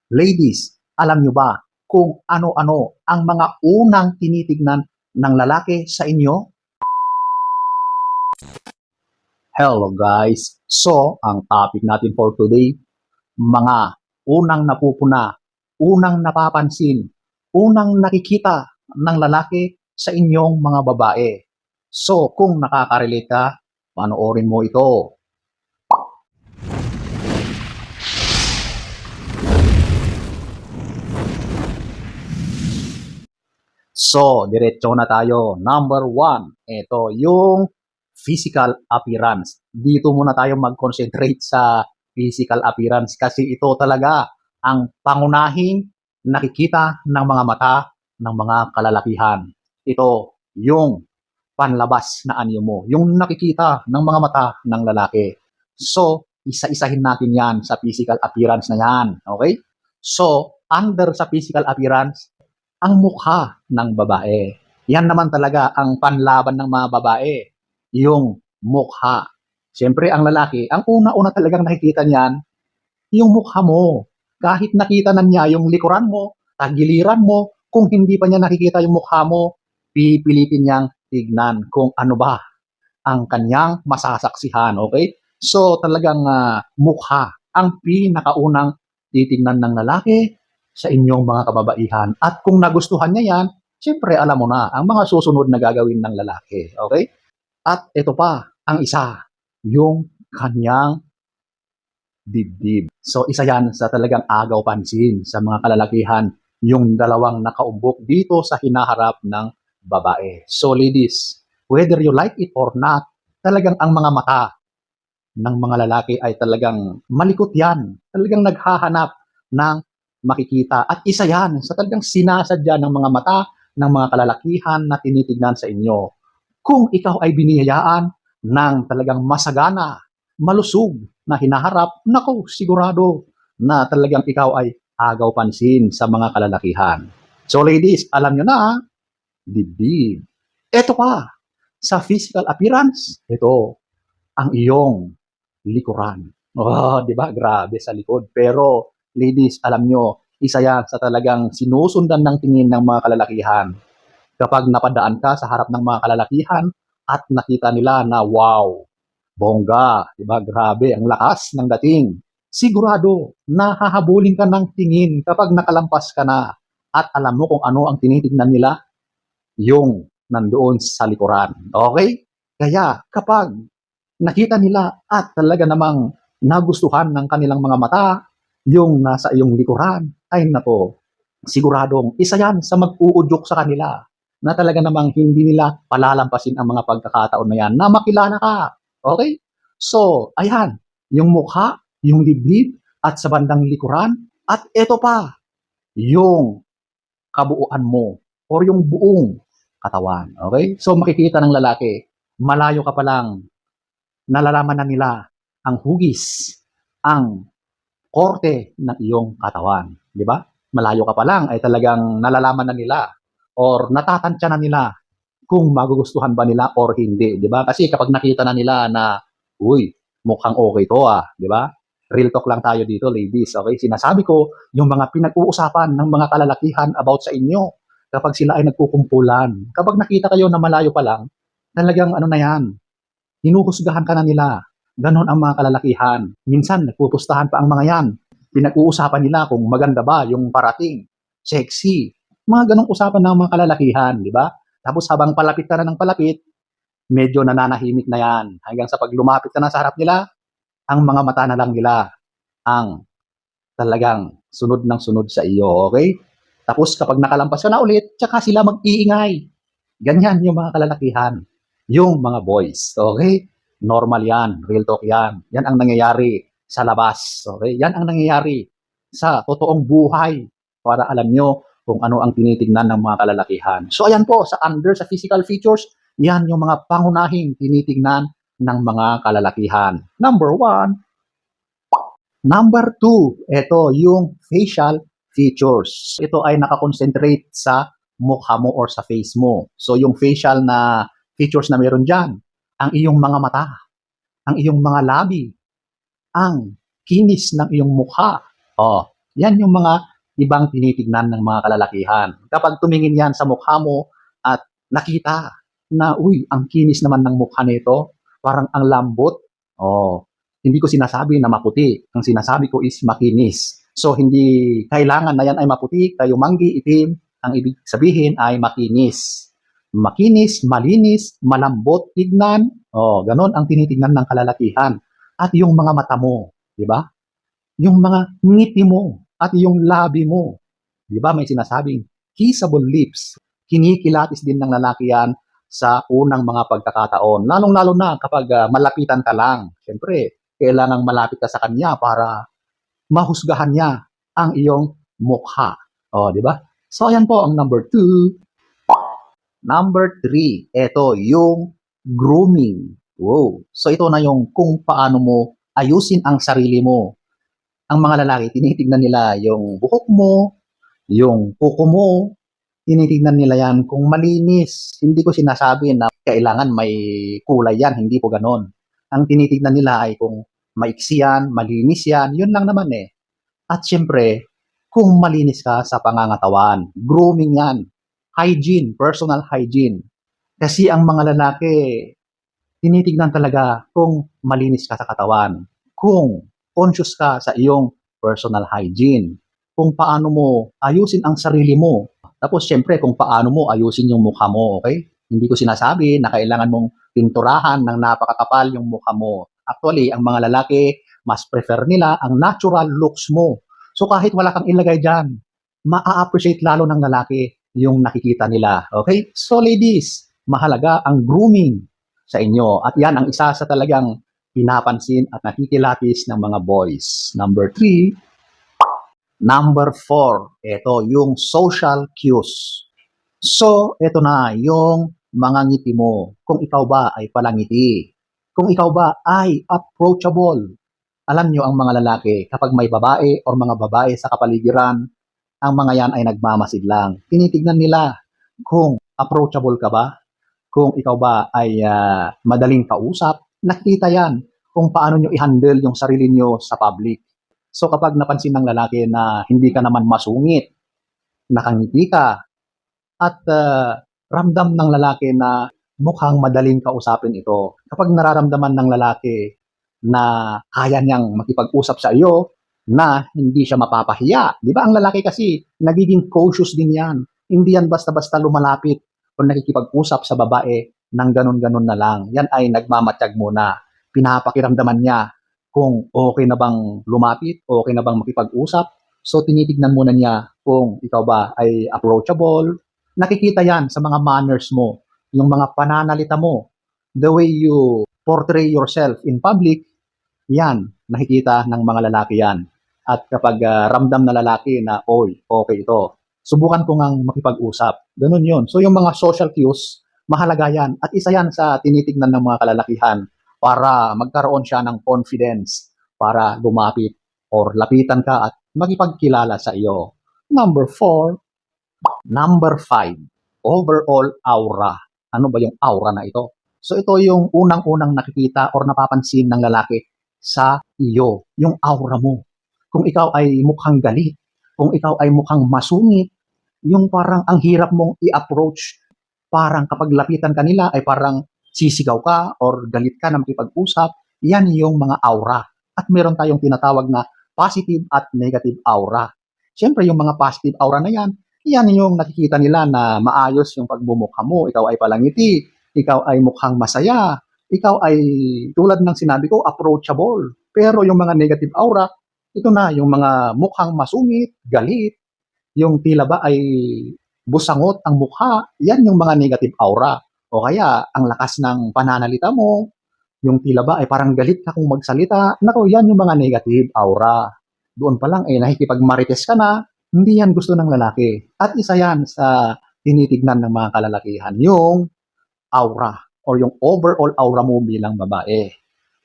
Ladies, alam nyo ba kung ano-ano ang mga unang tinitignan ng lalaki sa inyo? Hello guys! So, ang topic natin for today, mga unang napupuna, unang napapansin, unang nakikita ng lalaki sa inyong mga babae. So, kung nakaka-relate ka, panoorin mo ito. So, diretso na tayo. Number 1, ito yung physical appearance. Dito muna tayo mag-concentrate sa physical appearance kasi ito talaga ang pangunahing nakikita ng mga mata ng mga kalalakihan. Ito yung panlabas na anyo mo, yung nakikita ng mga mata ng lalaki. So, isa-isahin natin yan sa physical appearance na yan. Okay? So, under sa physical appearance, ang mukha ng babae. Yan naman talaga ang panlaban ng mga babae, yung mukha. Siyempre, ang lalaki, ang una-una talagang nakikita niyan, yung mukha mo. Kahit nakita na niya yung likuran mo, tagiliran mo, kung hindi pa niya nakikita yung mukha mo, pipilitin niyang tignan kung ano ba ang kanyang masasaksihan. Okay? So, talagang mukha ang pinakaunang titignan ng lalaki sa inyong mga kababaihan. At kung nagustuhan niya yan, siyempre alam mo na ang mga susunod na gagawin ng lalaki. Okay? At ito pa, ang isa, yung kanyang dibdib. So isa yan sa talagang agaw pansin sa mga kalalakihan, yung dalawang nakaumbok dito sa hinaharap ng babae. So ladies, whether you like it or not, talagang ang mga mata ng mga lalaki ay talagang malikot yan. Talagang naghahanap ng makikita. At isa yan sa talagang sinasadya ng mga mata ng mga kalalakihan na tinitignan sa inyo. Kung ikaw ay biniyayaan ng talagang masagana, malusog na hinaharap, naku, sigurado na talagang ikaw ay agaw pansin sa mga kalalakihan. So ladies, alam nyo na, dibdib. Ito pa, sa physical appearance, ito, ang iyong likuran. Oh, di ba? Grabe sa likod. Pero, ladies, alam nyo, isa yan sa talagang sinusundan ng tingin ng mga kalalakihan. Kapag napadaan ka sa harap ng mga kalalakihan at nakita nila na wow, bongga, di ba? Grabe, ang lakas ng dating. Sigurado, nahahabulin ka ng tingin kapag nakalampas ka na at alam mo kung ano ang tinitignan nila, yung nandoon sa likuran. Okay? Kaya kapag nakita nila at talaga namang nagustuhan ng kanilang mga mata yung nasa iyong likuran, ay nako, siguradong isa yan sa mag-uudyok sa kanila na talaga namang hindi nila palalampasin ang mga pagkakataon na yan na makilala ka. Okay? So, ayan, yung mukha, yung dibdib, at sa bandang likuran, at ito pa, yung kabuuan mo or yung buong katawan. Okay? So, makikita ng lalaki, malayo ka pa lang, nalalaman na nila ang hugis, ang korte ng iyong katawan. Di ba? Malayo ka pa lang ay talagang nalalaman na nila or natatantya na nila kung magugustuhan ba nila or hindi. Di ba? Kasi kapag nakita na nila na, uy, mukhang okay to di ba? Real talk lang tayo dito, ladies. Okay? Sinasabi ko, yung mga pinag-uusapan ng mga kalalakihan about sa inyo kapag sila ay nagkukumpulan. Kapag nakita kayo na malayo pa lang, talagang ano na yan, hinuhusgahan ka na nila. Ganon ang mga kalalakihan. Minsan, nagpupustahan pa ang mga yan. Pinag-uusapan nila kung maganda ba yung parating, sexy. Mga ganong usapan ng mga kalalakihan, di ba? Tapos habang palapit ka na ng palapit, medyo nananahimik na yan. Hanggang sa pag lumapit ka na sa harap nila, ang mga mata na lang nila ang talagang sunod ng sunod sa iyo, okay? Tapos kapag nakalampas ka na ulit, tsaka sila mag-iingay. Ganyan yung mga kalalakihan, yung mga boys, okay? Normal yan, real talk yan. Yan ang nangyayari sa labas, okay? Yan ang nangyayari sa totoong buhay para alam nyo kung ano ang tinitignan ng mga kalalakihan. So ayan po, sa under sa physical features, yan yung mga pangunahing tinitignan ng mga kalalakihan. Number 1. Number 2, ito yung facial features. Ito ay nakakonsentrate sa mukha mo or sa face mo. So yung facial na features na meron dyan, ang iyong mga mata, ang iyong mga labi, ang kinis ng iyong mukha, Yan yung mga ibang tinitignan ng mga kalalakihan. Kapag tumingin yan sa mukha mo at nakita na, uy, ang kinis naman ng mukha nito, parang ang lambot. Oh, hindi ko sinasabi na maputi. Ang sinasabi ko is makinis. So, hindi kailangan na yan ay maputi, kayo manggi, itim. Ang ibig sabihin ay makinis. Makinis, malinis, malambot, tignan. Oh, ganon ang tinitignan ng kalalakihan. At yung mga mata mo, di ba? Yung mga ngiti mo at yung labi mo. Di ba may sinasabing kissable lips. Kinikilatis din ng lalaki yan sa unang mga pagkakataon. Lalong-lalo na kapag malapitan ka lang. Siyempre, kailangang malapit ka sa kanya para mahusgahan niya ang iyong mukha. O, di ba? So, ayan po ang number 2. Number 3, ito yung grooming. Wow. So, ito na yung kung paano mo ayusin ang sarili mo. Ang mga lalaki, tinitignan nila yung buhok mo, yung kuko mo, tinitignan nila yan kung malinis. Hindi ko sinasabi na kailangan may kulay yan, hindi po ganon. Ang tinitignan nila ay kung maiksi yan, malinis yan, yun lang naman eh. At syempre, kung malinis ka sa pangangatawan, grooming yan, hygiene, personal hygiene. Kasi ang mga lalaki, tinitignan talaga kung malinis ka sa katawan, kung conscious ka sa iyong personal hygiene, kung paano mo ayusin ang sarili mo. Tapos syempre kung paano mo ayusin yung mukha mo, okay? Hindi ko sinasabi na kailangan mong pinturahan ng napakakapal yung mukha mo. Actually, ang mga lalaki, mas prefer nila ang natural looks mo. So kahit wala kang ilagay dyan, maa-appreciate lalo ng lalaki yung nakikita nila. Okay? So ladies, mahalaga ang grooming sa inyo. At yan ang isa sa talagang pinapansin at nakikilatis ng mga boys. Number 3. Number 4, ito yung social cues. So, ito na yung mga ngiti mo. Kung ikaw ba ay palangiti. Kung ikaw ba ay approachable. Alam nyo ang mga lalaki, kapag may babae o mga babae sa kapaligiran, ang mga yan ay nagmamasid lang. Tinitignan nila kung approachable ka ba, kung ikaw ba ay madaling kausap, nakita yan kung paano nyo i-handle yung sarili nyo sa public. So kapag napansin ng lalaki na hindi ka naman masungit, nakangiti ka, at ramdam ng lalaki na mukhang madaling kausapin ito. Kapag nararamdaman ng lalaki na kaya niyang makipag-usap sa iyo, na hindi siya mapapahiya. Di ba ang lalaki kasi nagiging cautious din yan. Hindi yan basta-basta lumalapit o nakikipag-usap sa babae ng ganun-ganun na lang. Yan ay nagmamatiyag muna. Pinapakiramdaman niya kung okay na bang lumapit, okay na bang makipag-usap. So tinitignan muna niya kung ikaw ba ay approachable. Nakikita yan sa mga manners mo, yung mga pananalita mo, the way you portray yourself in public, yan, nakikita ng mga lalaki yan. At kapag ramdam na lalaki na, oy, okay ito, subukan ko ngang makipag-usap. Ganun yun. So yung mga social cues, mahalaga yan. At isa yan sa tinitignan ng mga kalalakihan para magkaroon siya ng confidence para lumapit or lapitan ka at makipagkilala sa iyo. Number 4. Number 5. Overall aura. Ano ba yung aura na ito? So ito yung unang-unang nakikita or napapansin ng lalaki sa iyo, yung aura mo. Kung ikaw ay mukhang galit, kung ikaw ay mukhang masungit, yung parang ang hirap mong i-approach, parang kapag lapitan ka nila ay parang sisigaw ka or galit ka na makipag-usap, yan yung mga aura. At meron tayong tinatawag na positive at negative aura. Siyempre yung mga positive aura na yan, yan yung nakikita nila na maayos yung pagmumukha mo, ikaw ay palangiti, ikaw ay mukhang masaya, ikaw ay tulad ng sinabi ko, approachable. Pero yung mga negative aura, ito na, yung mga mukhang masungit, galit, yung tila ba ay busangot ang mukha, yan yung mga negative aura. O kaya, ang lakas ng pananalita mo, yung tila ba ay parang galit ka kung magsalita, nako, yan yung mga negative aura. Doon pa lang, nakikipagmarites ka na, hindi yan gusto ng lalaki. At isa yan sa tinitignan ng mga kalalakihan, yung aura or yung overall aura mo bilang babae.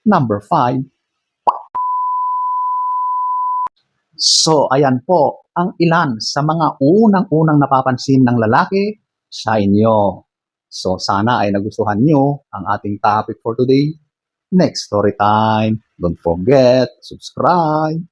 Number 5. So, ayan po ang ilan sa mga unang-unang napapansin ng lalaki sa inyo. So, sana ay nagustuhan nyo ang ating topic for today. Next story time. Don't forget, subscribe.